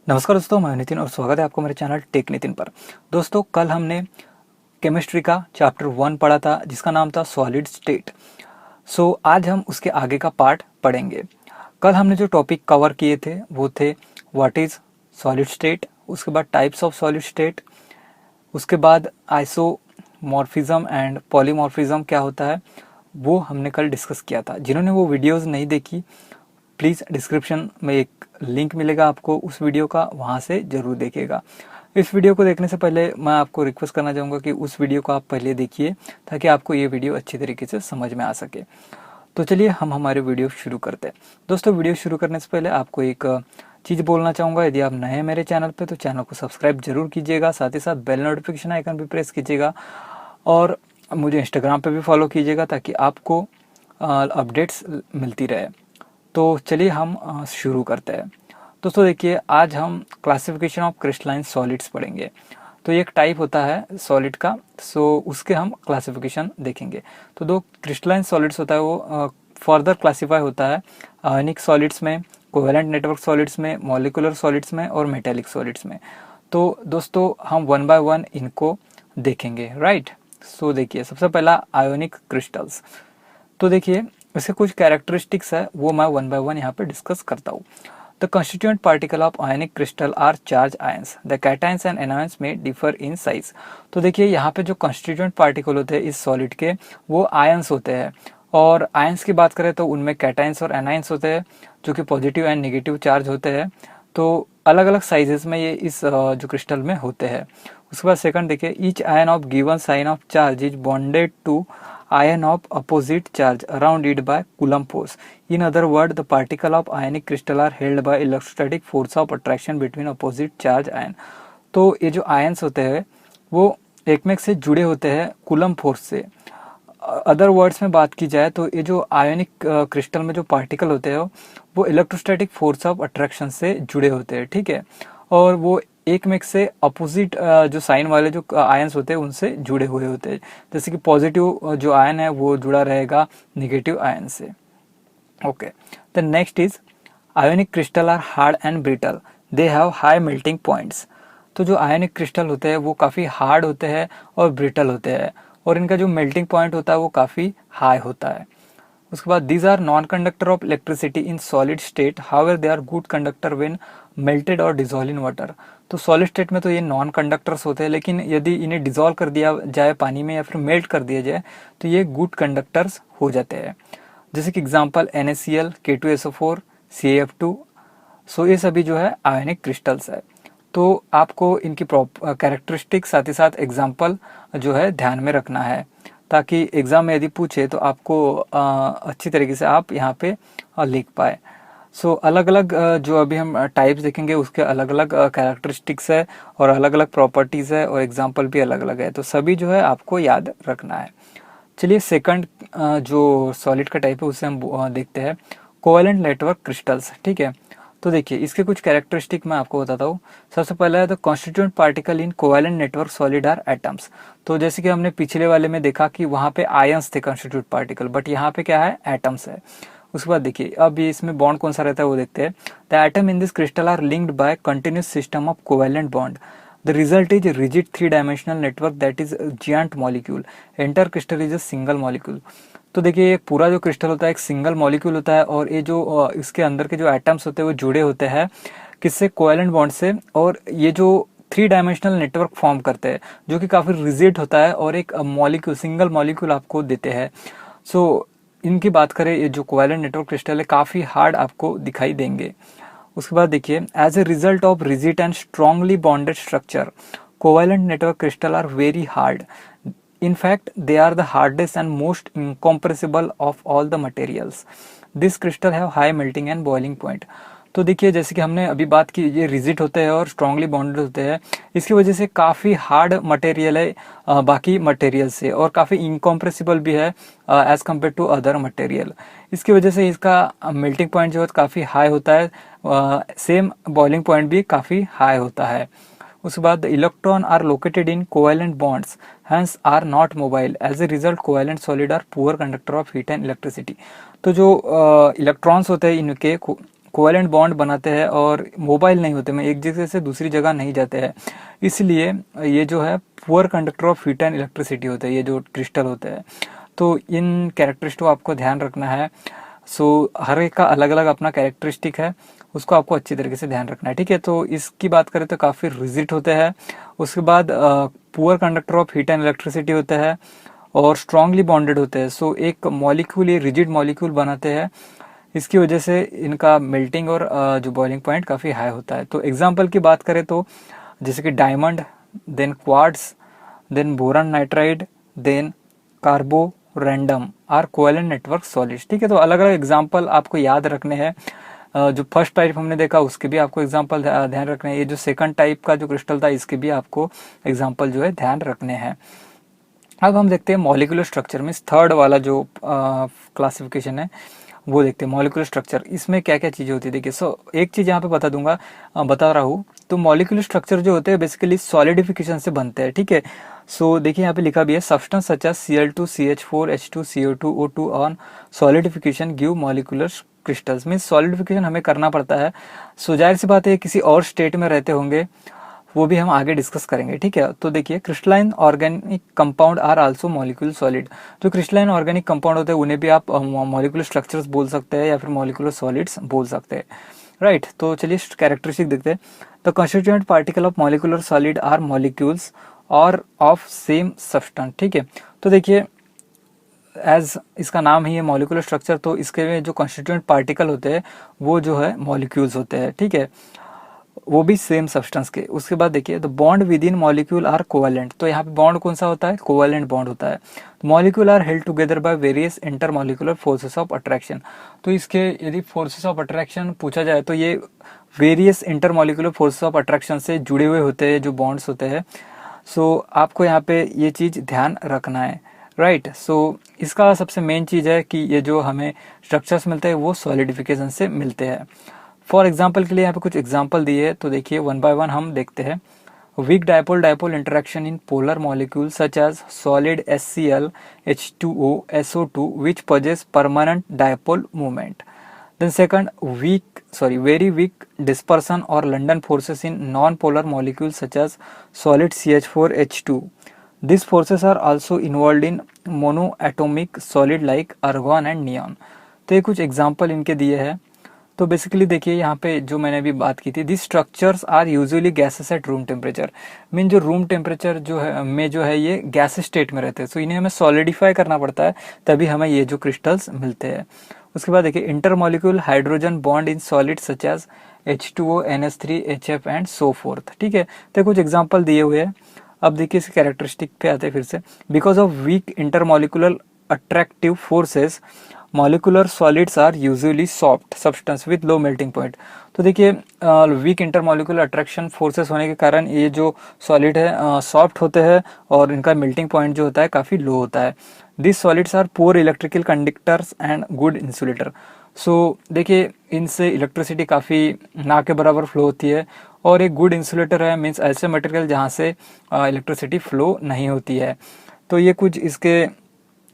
नमस्कार दोस्तों, मैं नितिन और स्वागत है आपको मेरे चैनल टेक नितिन पर। दोस्तों, कल हमने केमिस्ट्री का चैप्टर 1 पढ़ा था जिसका नाम था सॉलिड स्टेट। आज हम उसके आगे का पार्ट पढ़ेंगे। कल हमने जो टॉपिक कवर किए थे वो थे व्हाट इज सॉलिड स्टेट, उसके बाद टाइप्स ऑफ सॉलिड स्टेट, उसके बाद आइसोमॉर्फिज्म एंड पॉलीमॉर्फिज्म क्या होता है वो हमने कल डिस्कस किया था। जिन्होंने वो वीडियोज़ नहीं देखी, प्लीज़ डिस्क्रिप्शन में एक लिंक मिलेगा आपको उस वीडियो का, वहाँ से ज़रूर देखिएगा। इस वीडियो को देखने से पहले मैं आपको रिक्वेस्ट करना चाहूँगा कि उस वीडियो को आप पहले देखिए ताकि आपको ये वीडियो अच्छी तरीके से समझ में आ सके। तो चलिए हम हमारे वीडियो शुरू करते हैं। दोस्तों, वीडियो शुरू करने से पहले आपको एक चीज़ बोलना चाहूँगा। यदि आप नए हैं मेरे चैनल पे तो चैनल को सब्सक्राइब जरूर कीजिएगा, साथ ही साथ बेल नोटिफिकेशन आइकन भी प्रेस कीजिएगा और मुझे इंस्टाग्राम पे भी फॉलो कीजिएगा ताकि आपको अपडेट्स मिलती रहे। तो चलिए हम शुरू करते हैं। दोस्तों देखिए, आज हम क्लासिफिकेशन ऑफ क्रिस्टलाइन सॉलिड्स पढ़ेंगे। तो ये एक टाइप होता है सॉलिड का, उसके हम क्लासिफिकेशन देखेंगे। तो दो क्रिस्टलाइन सॉलिड्स होता है वो फर्दर क्लासीफाई होता है आयनिक सॉलिड्स में, कोवेलेंट नेटवर्क सॉलिड्स में, मॉलिक्यूलर सॉलिड्स में और मेटेलिक सॉलिड्स में। तो दोस्तों हम वन बाय वन इनको देखेंगे, राइट। देखिए, सबसे पहला आयोनिक क्रिस्टल्स। तो देखिए, इसके कुछ कैरेक्टरिस्टिक्स है वो मैं वन बाय वन यहाँ पे डिस्कस करता हूँ। The constituent particle of ionic crystal are charge ions. The cations and anions में डिफर इन साइज। तो देखिए, यहाँ पे जो कंस्टिट्यूएंट पार्टिकल होते हैं इस सॉलिड के वो आयंस होते हैं, और आयंस की बात करें तो उनमें कैटायंस और एनायंस होते हैं जो कि पॉजिटिव एंड नेगेटिव चार्ज होते हैं। तो अलग अलग साइजेस में ये इस जो क्रिस्टल में होते हैं। उसके बाद सेकंड देखिए, each ion of given sign of charge is bonded to ion of opposite charge around it by Coulomb force. In other words, the particle of ionic crystal are held by electrostatic force of attraction between opposite charge ion. तो ये जो ions होते हैं वो एक में से जुड़े होते हैं कूलम फोर्स से। अदर वर्ड्स में बात की जाए तो ये जो आयोनिक क्रिस्टल में जो पार्टिकल होते हैं वो इलेक्ट्रोस्टैटिक फोर्स ऑफ अट्रैक्शन से जुड़े होते हैं, ठीक है। और वो एक में से अपोजिट जो साइन वाले जो आयंस होते हैं उनसे जुड़े हुए होते हैं। जैसे कि पॉजिटिव जो आयन है वो जुड़ा रहेगा नेगेटिव आयन से। Okay, the next is ionic crystal are hard and brittle, they have high melting points. तो जो आयोनिक क्रिस्टल होते हैं वो काफ़ी हार्ड होते हैं और ब्रिटल होते हैं, और इनका जो मेल्टिंग पॉइंट होता है वो काफ़ी हाई होता है। उसके बाद these are non conductor of electricity in solid state, however they are good conductor when melted और डिजोल्व इन वाटर। तो सॉलिड स्टेट में तो ये नॉन कंडक्टर्स होते हैं, लेकिन यदि इन्हें डिजोल्व कर दिया जाए पानी में या फिर मेल्ट कर दिया जाए तो ये गुड कंडक्टर्स हो जाते हैं। जैसे कि एग्जांपल NaCl, K2SO4, CaF2। ये सभी जो है आयोनिक क्रिस्टल्स है। तो आपको इनकी कैरेक्टरिस्टिक साथ ही साथ एग्जाम्पल जो है ध्यान में रखना है, ताकि एग्जाम में यदि पूछे तो आपको अच्छी तरीके से आप यहाँ पे लिख पाए। अलग अलग जो अभी हम टाइप्स देखेंगे उसके अलग अलग कैरेक्टरिस्टिक्स है और अलग अलग प्रॉपर्टीज़ है और एग्जाम्पल भी अलग अलग है, तो सभी जो है आपको याद रखना है। चलिए, सेकंड जो सॉलिड का टाइप है उसे हम देखते हैं, कोवेलेंट नेटवर्क क्रिस्टल्स, ठीक है। तो देखिए, इसके कुछ कैरेक्टरिस्टिक मैं आपको बताता हूँ। सबसे पहला है the constituent particle in covalent network solid are atoms. तो जैसे कि हमने पिछले वाले में देखा कि वहाँ पे आयंस थे कॉन्स्टिट्यूएंट पार्टिकल, बट यहाँ पे क्या है, एटम्स है। उसके बाद देखिए, अब ये इसमें बॉन्ड कौन सा रहता है वो देखते हैं। The atom in this crystal are linked by continuous system of covalent bond. The result is rigid three-dimensional network that is giant molecule. Entire crystal is a single molecule. तो देखिए, एक पूरा जो क्रिस्टल होता है एक सिंगल मॉलिक्यूल होता है, और ये जो इसके अंदर के जो एटम्स होते हैं वो जुड़े होते हैं किससे, कोवेलेंट बॉन्ड से, और ये जो 3 डायमेंशनल नेटवर्क फॉर्म करते हैं जो कि काफ़ी रिजिड होता है और एक मॉलिक्यूल, सिंगल मॉलिक्यूल आपको देते हैं। इनकी बात करें, ये जो कोवेलेंट नेटवर्क क्रिस्टल है काफ़ी हार्ड आपको दिखाई देंगे। उसके बाद देखिए, as a result of rigid and strongly bonded structure, covalent network crystal are very hard. In fact, they are the hardest and most incompressible of all the materials. This crystal have high melting and boiling point. तो देखिए, जैसे कि हमने अभी बात की, ये rigid होते हैं और स्ट्रांगली बॉन्डेड होते हैं, इसकी वजह से काफ़ी हार्ड मटेरियल है बाकी मटेरियल से, और काफ़ी इनकॉम्प्रेसिबल भी है as compare to other material. इसकी वजह से इसका मेल्टिंग पॉइंट जो है काफ़ी हाई होता है, सेम बॉइलिंग पॉइंट भी काफ़ी हाई होता है। उसके बाद electron are located in covalent bonds, hence are not mobile, as a result covalent solid are poor conductor of heat and electricity. तो जो इलेक्ट्रॉन्स होते हैं इनके कोवेलेंट बॉन्ड बनाते हैं और मोबाइल नहीं होते, में एक जगह से दूसरी जगह नहीं जाते हैं, इसलिए ये जो है poor conductor of heat and electricity होते हैं, ये जो क्रिस्टल होते हैं। तो इन कैरेक्टरिस्टिक को आपको ध्यान रखना है। सो हर एक का अलग अलग अपना कैरेक्टरिस्टिक है, उसको आपको अच्छी तरीके से ध्यान रखना है, ठीक है। तो इसकी बात करें तो काफ़ी रिजिड होते हैं, उसके बाद poor conductor of heat and electricity होते हैं और स्ट्रांगली बॉन्डेड होते हैं। सो एक मॉलिक्यूल, ये रिजिड मॉलिक्यूल बनाते हैं, इसकी वजह से इनका मेल्टिंग और जो बॉइलिंग पॉइंट काफ़ी हाई होता है। तो एग्जांपल की बात करें तो जैसे कि diamond, then quartz, then boron nitride, then carborundum are covalent network solids, ठीक है। तो अलग अलग एग्जांपल आपको याद रखने हैं। जो फर्स्ट टाइप हमने देखा उसके भी आपको एग्जांपल ध्यान रखने हैं, ये जो सेकंड टाइप का जो क्रिस्टल था इसके भी आपको एग्जांपल जो है ध्यान रखने हैं। अब हम देखते हैं मॉलिक्यूलर स्ट्रक्चर में थर्ड वाला जो क्लासिफिकेशन है वो देखते हैं, मॉलिक्यूलर स्ट्रक्चर। इसमें क्या क्या चीज़ें होती है देखिए। एक चीज़ यहाँ पे बता रहा हूँ। तो मॉलिक्यूलर स्ट्रक्चर जो होते हैं बेसिकली सॉलिडिफिकेशन से बनते हैं, ठीक है। देखिए यहाँ पे लिखा भी है, substance such as Cl2, CH4, H2, CO2, O2 on solidification give molecular crystals. Means solidification हमें करना पड़ता है। जाहिर सी बात है किसी और स्टेट में रहते होंगे, वो भी हम आगे डिस्कस करेंगे, ठीक है। तो देखिए, crystalline organic compound are also molecule solid. जो क्रिस्टलाइन ऑर्गेनिक कंपाउंड होते हैं उन्हें भी आप मॉलिक्यूलर स्ट्रक्चर्स बोल सकते हैं या फिर मॉलिक्यूलर सॉलिड्स बोल सकते हैं, राइट। तो चलिए कैरेक्टरिस्टिक देखते हैं। The constituent particle of molecular solid are molecules और ऑफ सेम सब्सटेंस, ठीक है। तो देखिए, एज इसका नाम ही है मॉलिक्यूलर स्ट्रक्चर, तो इसके में जो कंस्टिट्यूएंट पार्टिकल होते हैं वो जो है मॉलिक्यूल्स होते हैं, ठीक है, वो भी सेम सब्सटेंस के। उसके बाद देखिए, the bond within molecule are covalent. तो यहाँ पे बॉन्ड कौन सा होता है? कोवेलेंट बॉन्ड होता है। Molecule are held together by various inter molecular forces of attraction. तो इसके यदि फोर्सेस ऑफ अट्रैक्शन पूछा जाए तो ये various inter molecular forces of attraction से जुड़े हुए होते हैं, जो बॉन्ड्स होते हैं। आपको यहाँ पे ये चीज़ ध्यान रखना है, राइट। इसका सबसे मेन चीज़ है कि ये जो हमें स्ट्रक्चर्स मिलते हैं वो सॉलिडिफिकेशन से मिलते हैं। फॉर एग्जाम्पल के लिए यहाँ पे कुछ एग्जाम्पल दिए है, तो देखिए वन बाय वन हम देखते हैं। Weak dipole dipole interaction in polar molecule such as solid HCl, H2O, SO2 which possess permanent dipole moment. Then second, very weak dispersion or London forces in non-polar molecules such as solid CH4, H2. These forces are also involved in monoatomic solid like argon and neon. तो ये कुछ example इनके दिए हैं। तो basically देखिए यहाँ पे जो मैंने अभी बात की थी, this structures are usually gases at room temperature. Mean जो रूम टेम्परेचर जो है ये गैस स्टेट में रहते हैं। इन्हें हमें सॉलिडिफाई करना पड़ता है, तभी हमें ये जो क्रिस्टल्स मिलते हैं। उसके बाद देखिए, intermolecular hydrogen bond in solid such as H2O, NH3, HF and so forth, ठीक है। तो कुछ एग्जाम्पल दिए हुए हैं। अब देखिए इसके कैरेक्टरिस्टिक पे आते हैं फिर से। Because of weak intermolecular attractive forces molecular solids are usually soft substance with low melting point. तो देखिए, वीक इंटरमॉलिक्यूलर अट्रैक्शन फोर्सेस होने के कारण ये जो सॉलिड है सॉफ्ट होते हैं और इनका मेल्टिंग पॉइंट जो होता है काफ़ी लो होता है। This solids are poor electrical conductors and good insulator. देखिए, इनसे इलेक्ट्रिसिटी काफ़ी ना के बराबर फ्लो होती है और एक गुड इंसुलेटर है, मीन्स ऐसे मटेरियल जहाँ से इलेक्ट्रिसिटी फ्लो नहीं होती है। तो ये कुछ इसके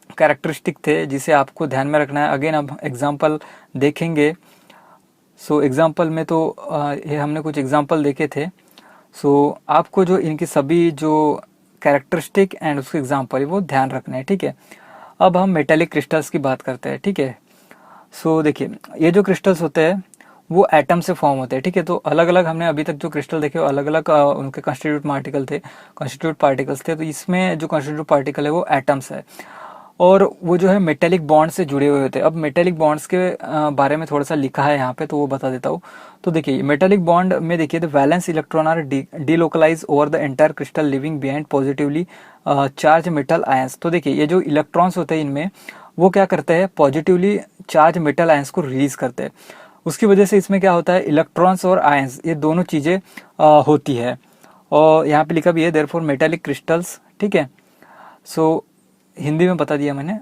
कैरेक्टरिस्टिक थे जिसे आपको ध्यान में रखना है। अगेन अब एग्जाम्पल देखेंगे। एग्जाम्पल में तो ये हमने कुछ एग्जाम्पल देखे थे। आपको जो इनकी सभी जो कैरेक्टरिस्टिक एंड उसके एग्जाम्पल वो ध्यान रखना है, ठीक है। अब हम मेटेलिक क्रिस्टल्स की बात करते हैं, ठीक है। देखिए, ये जो क्रिस्टल्स होते हैं वो एटम से फॉर्म होते हैं, ठीक है। तो अलग अलग हमने अभी तक जो क्रिस्टल देखे वो अलग अलग उनके कंस्टिट्यूट पार्टिकल्स थे। तो इसमें जो कंस्टिट्यूट पार्टिकल है वो एटम्स है और वो जो है मेटेलिक बॉन्ड से जुड़े हुए होते हैं। अब मेटेलिक बॉन्ड्स के बारे में थोड़ा सा लिखा है यहाँ पे, तो वो बता देता हूँ। तो देखिए, मेटेलिक बॉन्ड में देखिए, the valence electron are delocalize over the entire crystal living behind positively charge metal ions. तो देखिए, ये जो इलेक्ट्रॉन्स होते हैं इनमें वो क्या करते हैं, पॉजिटिवली चार्ज मेटल आयंस को रिलीज करते हैं। उसकी वजह से इसमें क्या होता है, इलेक्ट्रॉन्स और आयंस ये दोनों चीज़ें होती है। और यहाँ पे लिखा भी है देयरफॉर मेटेलिक क्रिस्टल्स, ठीक है। हिंदी में बता दिया मैंने।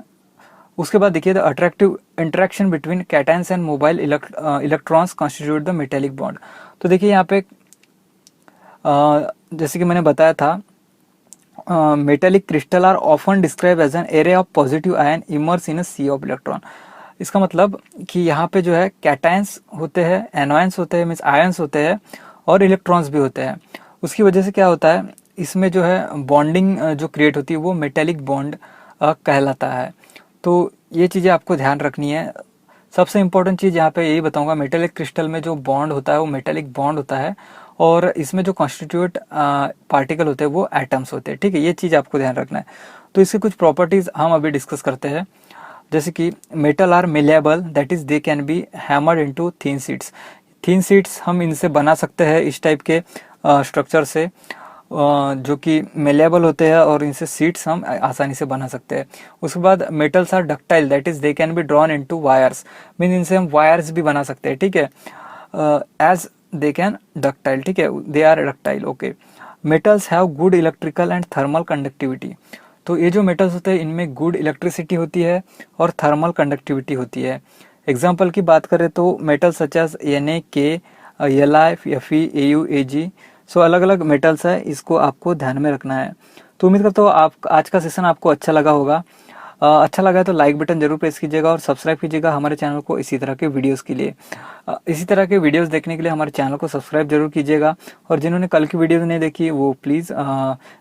उसके बाद देखिए, the attractive interaction between cations and mobile electrons constitute the metallic bond. तो देखिए यहाँ पे जैसे कि मैंने बताया था, metallic crystal are often describe as an array of positive ion immerse in a sea of electron. इसका मतलब कि यहाँ पे जो है कैटायंस होते हैं, एनोयंस होते हैं, मीन्स आयंस होते हैं, और इलेक्ट्रॉन्स भी होते हैं। उसकी वजह से क्या होता है, इसमें जो है बॉन्डिंग जो क्रिएट होती है वो मेटेलिक बॉन्ड कहलाता है। तो ये चीज़ें आपको ध्यान रखनी है। सबसे इंपॉर्टेंट चीज़ यहाँ पे यही बताऊंगा, मेटेलिक क्रिस्टल में जो बॉन्ड होता है वो मेटेलिक बॉन्ड होता है, और इसमें जो कॉन्स्टिट्यूट पार्टिकल होते हैं वो एटम्स होते हैं, ठीक है। ये चीज़ आपको ध्यान रखना है। तो इसके कुछ प्रॉपर्टीज हम अभी डिस्कस करते हैं। जैसे कि metal are malleable, that is they can be hammered into thin sheets. Thin sheets हम इनसे बना सकते हैं, इस टाइप के स्ट्रक्चर से जो कि मेलेबल होते हैं, और इनसे सीट्स हम आसानी से बना सकते हैं। उसके बाद metals are ductile, that is they can be drawn into wires, mean इनसे हम वायर्स भी बना सकते हैं, ठीक है। एज दे कैन डक्टाइल, ठीक है, they are ductile, okay. Metals have good electrical and thermal conductivity. तो ये जो मेटल्स होते हैं इनमें गुड इलेक्ट्रिसिटी होती है और थर्मल कंडक्टिविटी होती है। एग्जाम्पल की बात करें तो metal such as Na, K, Li, Fe, Au, Ag, so अलग अलग मेटल्स है, इसको आपको ध्यान में रखना है। तो उम्मीद करता हूँ आप आज का सेशन आपको अच्छा लगा होगा। अच्छा लगा है तो लाइक बटन जरूर प्रेस कीजिएगा और सब्सक्राइब कीजिएगा हमारे चैनल को इसी तरह के वीडियोस के लिए। इसी तरह के वीडियोस देखने के लिए हमारे चैनल को सब्सक्राइब जरूर कीजिएगा। और जिन्होंने कल की वीडियो नहीं देखी वो प्लीज़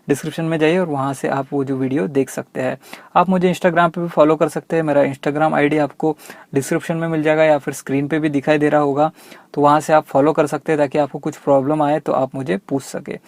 डिस्क्रिप्शन में जाइए और वहाँ से आप वो जो वीडियो देख सकते हैं। आप मुझे इंस्टाग्राम पे भी फॉलो कर सकते हैं, मेरा इंस्टाग्राम आईडी आपको डिस्क्रिप्शन में मिल जाएगा या फिर स्क्रीन पे भी दिखाई दे रहा होगा। तो वहाँ से आप फॉलो कर सकते हैं ताकि आपको कुछ प्रॉब्लम आए तो आप मुझे पूछ सके।